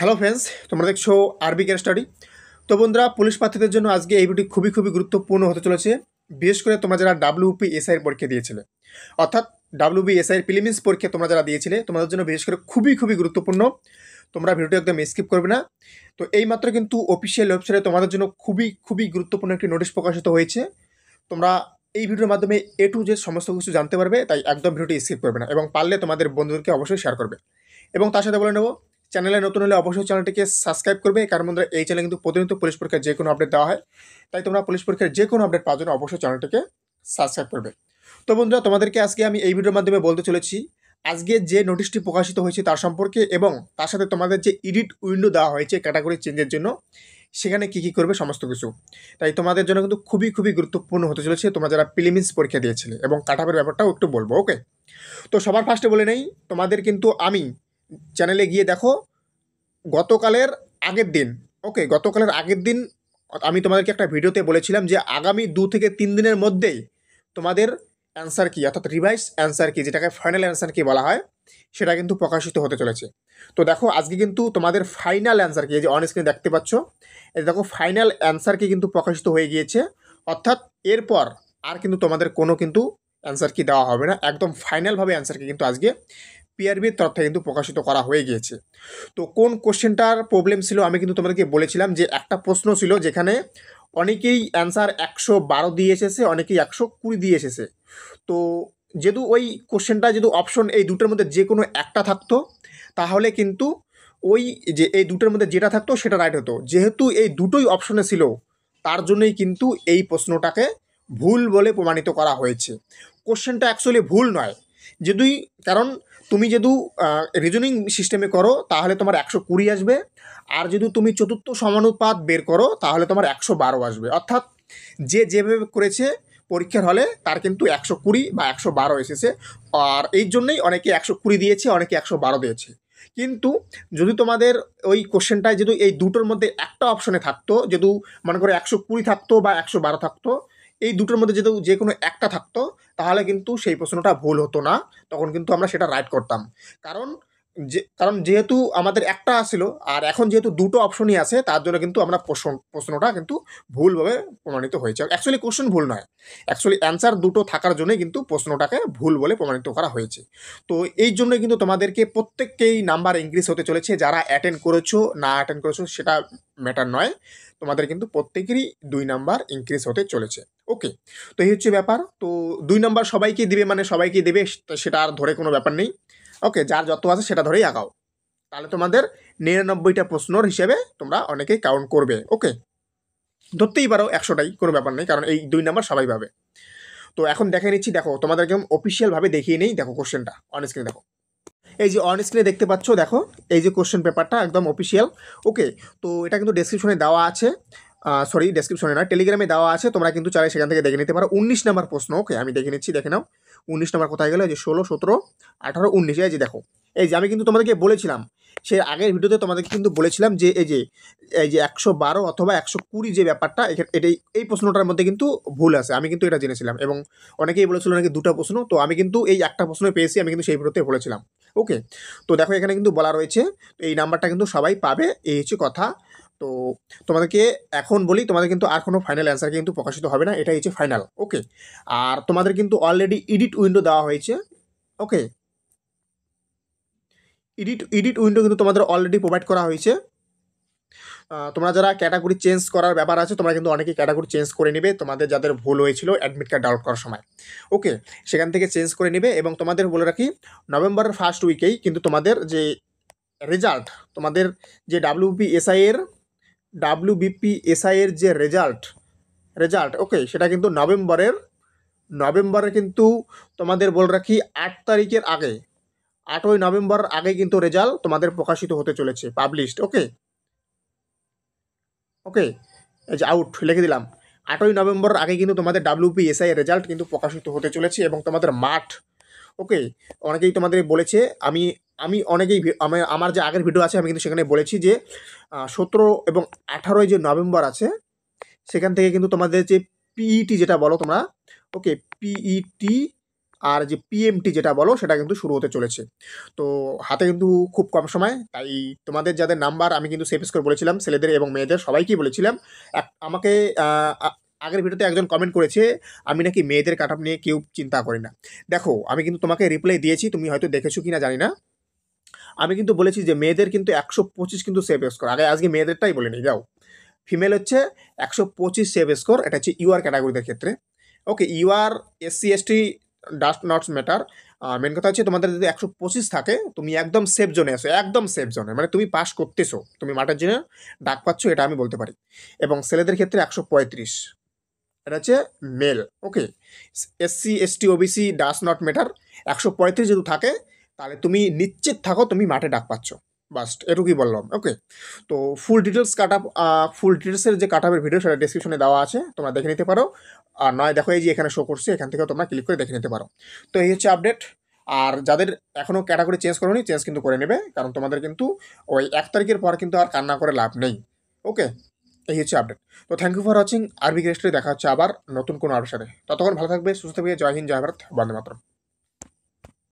Hello friends, তোমরা দেখছো আরবি কেয়ার স্টাডি। তো বন্ধুরা, পুলিশ প্রার্থীদের জন্য আজকে এই ভিডিওটি খুবই গুরুত্বপূর্ণ হতে চলেছে। বিশেষ করে তোমরা যারা WPSI এর পরীক্ষা দিয়েছিলে, অর্থাৎ WBSI এর প্রিলিমিনস পরীক্ষা তোমরা যারা দিয়েছিলে, তোমাদের জন্য বিশেষ করে খুবই গুরুত্বপূর্ণ। তোমরা ভিডিওটি একদম স্কিপ করবে না। তো এইমাত্র কিন্তু অফিসিয়াল ওয়েবসাইটে তোমাদের জন্য খুবই গুরুত্বপূর্ণ একটি নোটিশ প্রকাশিত হয়েছে। তোমরা এই ভিডিওর মাধ্যমে A to Z সমস্ত কিছু জানতে পারবে, তাই একদম ভিডিওটি স্কিপ করবে না এবং পারলে তোমাদের বন্ধুদেরকে অবশ্যই শেয়ার করবে। এবং তার সাথে বলে নেবো, চ্যানেলে নতুন হলে অবশ্যই চ্যানেলটিকে সাবস্ক্রাইব করবে, কারণ বন্ধুরা এই চ্যানেলে কিন্তু প্রতিনিয়ত পুলিশ পরীক্ষার যে কোনো আপডেট দেওয়া হয়। তাই তোমরা পুলিশ পরীক্ষার যে কোনো আপডেট পাওয়ার জন্য অবশ্যই চ্যানেলটিকে সাবস্ক্রাইব করবে। তো বন্ধুরা, তোমাদেরকে আজকে আমি এই ভিডিওর মাধ্যমে বলতে চলেছি আজকে যে নোটিশটি প্রকাশিত হয়েছে তার সম্পর্কে, এবং তার সাথে তোমাদের যে এডিট উইন্ডো দেওয়া হয়েছে ক্যাটাগরি চেঞ্জের জন্য, সেখানে কী করবে সমস্ত কিছু। তাই তোমাদের জন্য কিন্তু খুবই গুরুত্বপূর্ণ হতে চলেছে, তোমরা যারা প্রিলিমিনস পরীক্ষা দিয়েছিলে, এবং কাটাপের ব্যাপারটাও একটু বলবো। ওকে, তো সবার ফার্স্টে বলে নেই, তোমাদের কিন্তু আমি চ্যানেলে গিয়ে দেখো গতকালের আগের দিন, ওকে, গতকালের আগের দিন আমি তোমাদেরকে একটা ভিডিওতে বলেছিলাম যে আগামী 2 থেকে 3 দিনের মধ্যেই তোমাদের অ্যান্সার কি, অর্থাৎ রিভাইস অ্যান্সার কি, যেটাকে ফাইনাল অ্যান্সার কি বলা হয়, সেটা কিন্তু প্রকাশিত হতে চলেছে। তো দেখো আজকে কিন্তু তোমাদের ফাইনাল অ্যান্সার কি, এই যে অন স্ক্রিনে দেখতে পাচ্ছ, এই দেখো ফাইনাল অ্যান্সার কি কিন্তু প্রকাশিত হয়ে গিয়েছে। অর্থাৎ এরপর আর কিন্তু তোমাদের কোনো কিন্তু অ্যান্সার কি দেওয়া হবে না, একদম ফাইনালভাবে অ্যান্সার কি কিন্তু আজকে পিআরবির তরফ থেকে কিন্তু প্রকাশিত করা হয়ে গিয়েছে। তো কোন কোশ্চেনটার প্রবলেম ছিল আমি কিন্তু তোমাদেরকে বলেছিলাম যে একটা প্রশ্ন ছিল যেখানে অনেকেই অ্যান্সার 112 দিয়ে এসেছে, অনেকেই 120 দিয়ে এসেছে। তো যেহেতু ওই কোশ্চেনটা যেহেতু অপশন এই দুটোর মধ্যে যে কোনো একটা থাকতো, তাহলে কিন্তু ওই যে এই দুটোর মধ্যে যেটা থাকতো সেটা রাইট হতো। যেহেতু এই দুটোই অপশনে ছিল, তার জন্যই কিন্তু এই প্রশ্নটাকে ভুল বলে প্রমাণিত করা হয়েছে। কোশ্চেনটা অ্যাকচুয়ালি ভুল নয়, যদি কারণ তুমি যদি রিজনিং সিস্টেমে করো তাহলে তোমার 120 আসবে, আর যদি তুমি চতুর্থ সমানুপাত বের করো তাহলে তোমার 112 আসবে। অর্থাৎ যে যেভাবে করেছে পরীক্ষার হলে তার কিন্তু 120 বা 112 এসেছে, আর এই জন্যই অনেকে 120 দিয়েছে, অনেকে 112 দিয়েছে। কিন্তু যদি তোমাদের ওই কোশ্চেনটায় যদি এই দুটোর মধ্যে একটা অপশনে থাকতো, যদি মনে করে 120 থাকতো বা 112 থাকতো, এই দুটোর মধ্যে যদি যে কোনো একটা থাকতো, তাহলে কিন্তু সেই প্রশ্নটা ভুল হতো না, তখন কিন্তু আমরা সেটা রাইট করতাম। কারণ যেহেতু আমাদের একটা আসছিল, আর এখন যেহেতু দুটো অপশনই আছে, তার জন্য কিন্তু আমরা প্রশ্নটা কিন্তু ভুলভাবে প্রমাণিত হয়েছে। অ্যাকচুয়ালি কোশ্চেন ভুল নয়, অ্যাকচুয়ালি অ্যান্সার দুটো থাকার জন্যই কিন্তু প্রশ্নটাকে ভুল বলে প্রমাণিত করা হয়েছে। তো এই জন্যই কিন্তু তোমাদেরকে প্রত্যেককেই নাম্বার ইনক্রিজ হতে চলেছে। যারা অ্যাটেন্ড করেছো না অ্যাটেন্ড করেছো সেটা ম্যাটার নয়, তোমাদের কিন্তু প্রত্যেকেরই 2 নাম্বার ইনক্রিজ হতে চলেছে। ওকে, তো এই হচ্ছে ব্যাপার। তো 2 নাম্বার সবাইকে দিবে, মানে সবাইকে দেবে, সেটা আর ধরে কোনো ব্যাপার নেই। ওকে, যার যত আছে সেটা ধরেই আগাও, তাহলে তোমাদের 99টা প্রশ্নর হিসেবে তোমরা অনেকেই কাউন্ট করবে। ওকে, ধরতেই পারো 100টাই, কোনো ব্যাপার নেই, কারণ এই 2 নাম্বার সবাই পাবে। তো এখন দেখে নিচ্ছি, দেখো তোমাদেরকে অফিসিয়ালভাবে দেখিয়ে নেই। দেখো কোশ্চেনটা অন স্ক্রিনে দেখো, এই যে অন স্ক্রিনে দেখতে পাচ্ছ, দেখো এই যে কোশ্চেন পেপারটা একদম অফিসিয়াল। ওকে, তো এটা কিন্তু ডেসক্রিপশনে দেওয়া আছে, সরি ডেসক্রিপশনে নয়, টেলিগ্রামে দেওয়া আছে, তোমরা কিন্তু চাইলে সেখান থেকে দেখে নিতে পারো। 19 নাম্বার প্রশ্ন। ওকে, আমি দেখে নিচ্ছি, দেখে নাও 19 নাম্বার কোথায় গেল, এই যে 16, 17, 18, 19, এই যে দেখো, এই যে আমি কিন্তু তোমাদেরকে বলেছিলাম, সে আগের ভিডিওতে তোমাদেরকে কিন্তু বলেছিলাম যে এই যে 112 অথবা 120 যে ব্যাপারটা, এটাই এই প্রশ্নটার মধ্যে কিন্তু ভুল আছে, আমি কিন্তু এটা জেনেছিলাম। এবং অনেকেই বলেছিল নাকি দুটো প্রশ্ন, তো আমি কিন্তু এই একটা প্রশ্ন পেয়েছি, আমি কিন্তু সেই ভিডিওতে বলেছিলাম। ওকে, তো দেখো এখানে কিন্তু বলা রয়েছে, তো এই নাম্বারটা কিন্তু সবাই পাবে, এই হচ্ছে কথা। তো তোমাদেরকে এখন বলি, তোমাদের কিন্তু আর কোনো ফাইনাল অ্যান্সার কিন্তু প্রকাশিত হবে না, এটাই হচ্ছে ফাইনাল। ওকে, আর তোমাদের কিন্তু অলরেডি এডিট উইন্ডো দেওয়া হয়েছে। ওকে, এডিট উইন্ডো কিন্তু তোমাদের অলরেডি প্রোভাইড করা হয়েছে। তোমরা যারা ক্যাটাগরি চেঞ্জ করার ব্যাপার আছে, তোমরা কিন্তু অনেকেই ক্যাটাগরি চেঞ্জ করে নেবে, তোমাদের যাদের ভুল হয়েছিল অ্যাডমিট কার্ড ডাউনলোড করার সময়। ওকে, সেখান থেকে চেঞ্জ করে নেবে। এবং তোমাদের বলে রাখি, নভেম্বরের ফার্স্ট উইকেই কিন্তু তোমাদের যে রেজাল্ট, তোমাদের যে WBPSI এর যে রেজাল্ট, ওকে, সেটা কিন্তু নভেম্বরে কিন্তু তোমাদের বলে রাখি 8 তারিখের আগে, 8ই নভেম্বর আগে কিন্তু রেজাল্ট তোমাদের প্রকাশিত হতে চলেছে, পাবলিশড। ওকে, ওকে, এই যে আউট লিখে দিলাম, 8ই নভেম্বর আগে কিন্তু তোমাদের WPSI এর রেজাল্ট কিন্তু প্রকাশিত হতে চলেছে। এবং তোমাদের মাঠ, ওকে, অনেকেই তোমাদের বলেছে, আমি আমি অনেকেই আমার যে আগের ভিডিও আছে আমি কিন্তু সেখানে বলেছি যে 17 এবং 18ই যে নভেম্বর আছে, সেখান থেকে কিন্তু তোমাদের যে পিইটি যেটা বলো তোমরা, ওকে, পিইটি আর যে পিএমটি যেটা বলো সেটা কিন্তু শুরু হতে চলেছে। তো হাতে কিন্তু খুব কম সময়, তাই তোমাদের যাদের নাম্বার আমি কিন্তু সেভ করে বলেছিলাম, ছেলেদের এবং মেয়েদের সবাইকেই বলেছিলাম। আমাকে আগের ভিডিওতে একজন কমেন্ট করেছে আমি নাকি মেয়েদের কাট অফ নিয়ে কেউ চিন্তা করি না। দেখো আমি কিন্তু তোমাকে রিপ্লাই দিয়েছি, তুমি হয়তো দেখেছো কিনা জানি না। আমি কিন্তু বলেছি যে মেয়েদের কিন্তু 125 কিন্তু সেভ স্কোর, আজকে মেয়েদেরটাই বলে নিই। যাও, ফিমেল হচ্ছে 125 সেভ স্কোর, এটা হচ্ছে ইউআর ক্যাটাগরিদের ক্ষেত্রে। ওকে, ইউআর এসসি এসটি ডাস নটস ম্যাটার। মেন কথা হচ্ছে তোমাদের যদি 125 থাকে তুমি একদম সেফ জোনে আসো, একদম সেফ জোনে, মানে তুমি পাস করতেছো, তুমি মাঠের জন্য ডাক পাচ্ছ, এটা আমি বলতে পারি। এবং ছেলেদের ক্ষেত্রে 135, এটা হচ্ছে male. Okay, SC ST OBC does not matter, 135 যদি থাকে তাহলে তুমি নিশ্চিত থাকো তুমি মাঠে ডাক পাচ্ছ। বাস এটুকুই বললাম। ওকে, তো ফুল ডিটেলসের যে কাট আপের ভিডিও সেটা ডিসক্রিপশনে দেওয়া আছে, তোমরা দেখে নিতে পারো। আর নয় দেখো এই যে এখানে শো করছে, এখান থেকে তোমরা ক্লিক করে দেখে নিতে পারো। তো এই হচ্ছে আপডেট। আর যাদের এখনও ক্যাটাগরি চেঞ্জ করোনি, চেঞ্জ কিন্তু করে নেবে, কারণ তোমাদের কিন্তু ওই 1 তারিখের পর কিন্তু আর কান্না করে লাভ নেই। ওকে, এই হচ্ছে আপডেট। তো থ্যাংক ইউ ফর ওয়াচিং। আরবি ক্রেস্টে দেখা হচ্ছে আবার নতুন কোনো আপডেট সাথে। ততক্ষণ ভালো থাকবে, সুস্থ থাকবে। জয় হিন্দ, জয় ভারত, বন্দে মাতরম।